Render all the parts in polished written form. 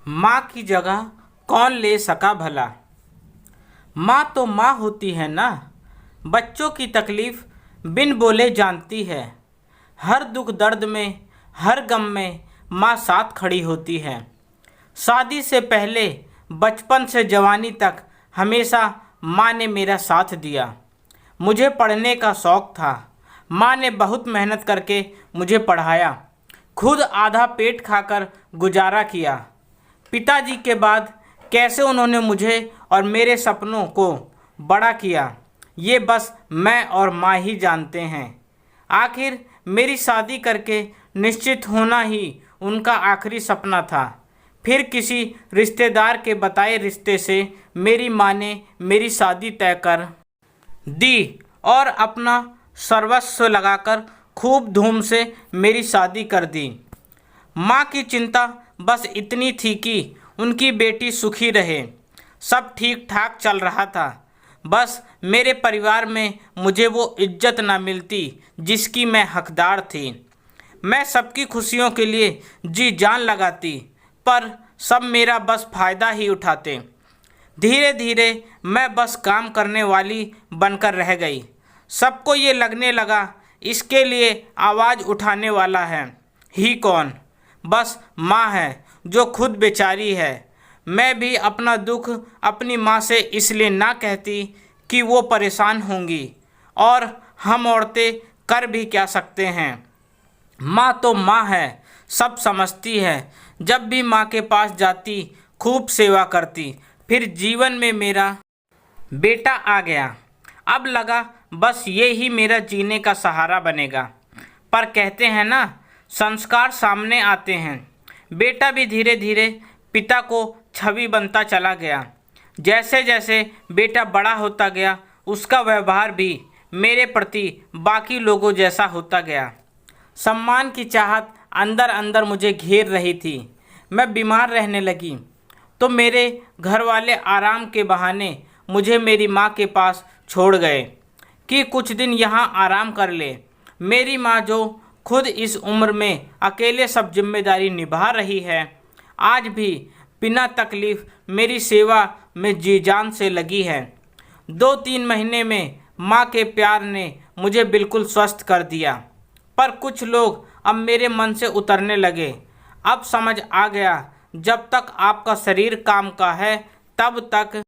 माँ की जगह कौन ले सका भला। माँ तो माँ होती है ना, बच्चों की तकलीफ़ बिन बोले जानती है। हर दुख दर्द में, हर गम में माँ साथ खड़ी होती है। शादी से पहले, बचपन से जवानी तक हमेशा माँ ने मेरा साथ दिया। मुझे पढ़ने का शौक़ था, माँ ने बहुत मेहनत करके मुझे पढ़ाया। खुद आधा पेट खाकर गुजारा किया। पिताजी के बाद कैसे उन्होंने मुझे और मेरे सपनों को बड़ा किया, ये बस मैं और माँ ही जानते हैं। आखिर मेरी शादी करके निश्चित होना ही उनका आखिरी सपना था। फिर किसी रिश्तेदार के बताए रिश्ते से मेरी माँ ने मेरी शादी तय कर दी और अपना सर्वस्व लगाकर खूब धूम से मेरी शादी कर दी। माँ की चिंता बस इतनी थी कि उनकी बेटी सुखी रहे। सब ठीक ठाक चल रहा था, बस मेरे परिवार में मुझे वो इज्जत ना मिलती जिसकी मैं हकदार थी। मैं सबकी खुशियों के लिए जी जान लगाती, पर सब मेरा बस फ़ायदा ही उठाते। धीरे धीरे मैं बस काम करने वाली बनकर रह गई। सबको ये लगने लगा इसके लिए आवाज़ उठाने वाला है ही कौन, बस माँ है जो खुद बेचारी है। मैं भी अपना दुख अपनी माँ से इसलिए ना कहती कि वो परेशान होंगी, और हम औरतें कर भी क्या सकते हैं। माँ तो माँ है, सब समझती है। जब भी माँ के पास जाती खूब सेवा करती। फिर जीवन में मेरा बेटा आ गया। अब लगा बस ये ही मेरा जीने का सहारा बनेगा। पर कहते हैं ना, संस्कार सामने आते हैं। बेटा भी धीरे धीरे पिता को छवि बनता चला गया। जैसे जैसे बेटा बड़ा होता गया, उसका व्यवहार भी मेरे प्रति बाकी लोगों जैसा होता गया। सम्मान की चाहत अंदर अंदर मुझे घेर रही थी। मैं बीमार रहने लगी तो मेरे घर वाले आराम के बहाने मुझे मेरी माँ के पास छोड़ गए कि कुछ दिन यहाँ आराम कर ले। मेरी माँ जो खुद इस उम्र में अकेले सब जिम्मेदारी निभा रही है, आज भी बिना तकलीफ़ मेरी सेवा में जी जान से लगी है। 2-3 महीने में माँ के प्यार ने मुझे बिल्कुल स्वस्थ कर दिया। पर कुछ लोग अब मेरे मन से उतरने लगे। अब समझ आ गया, जब तक आपका शरीर काम का है तब तक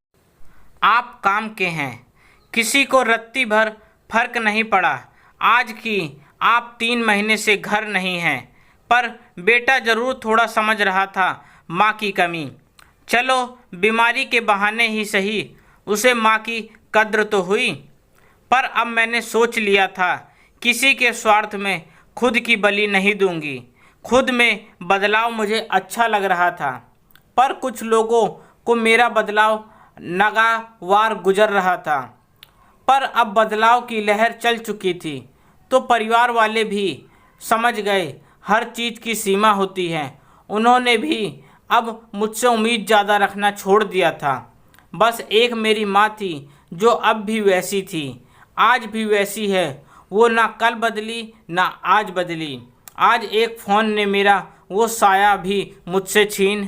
आप काम के हैं। किसी को रत्ती भर फर्क नहीं पड़ा आज कि आप 3 महीने से घर नहीं हैं। पर बेटा ज़रूर थोड़ा समझ रहा था माँ की कमी। चलो बीमारी के बहाने ही सही, उसे माँ की कद्र तो हुई। पर अब मैंने सोच लिया था, किसी के स्वार्थ में खुद की बलि नहीं दूंगी। खुद में बदलाव मुझे अच्छा लग रहा था, पर कुछ लोगों को मेरा बदलाव नागवार गुजर रहा था। पर अब बदलाव की लहर चल चुकी थी तो परिवार वाले भी समझ गए हर चीज़ की सीमा होती है। उन्होंने भी अब मुझसे उम्मीद ज़्यादा रखना छोड़ दिया था। बस एक मेरी माँ थी जो अब भी वैसी थी, आज भी वैसी है। वो ना कल बदली ना आज बदली। आज एक फ़ोन ने मेरा वो साया भी मुझसे छीन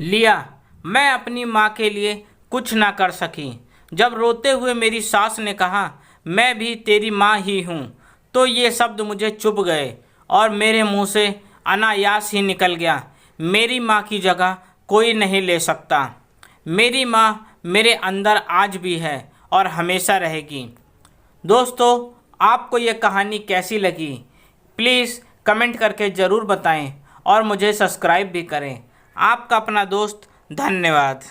लिया। मैं अपनी माँ के लिए कुछ ना कर सकी। जब रोते हुए मेरी सास ने कहा, मैं भी तेरी माँ ही हूँ, तो ये शब्द मुझे चुभ गए और मेरे मुंह से अनायास ही निकल गया, मेरी माँ की जगह कोई नहीं ले सकता। मेरी माँ मेरे अंदर आज भी है और हमेशा रहेगी। दोस्तों, आपको ये कहानी कैसी लगी प्लीज़ कमेंट करके ज़रूर बताएं और मुझे सब्सक्राइब भी करें। आपका अपना दोस्त, धन्यवाद।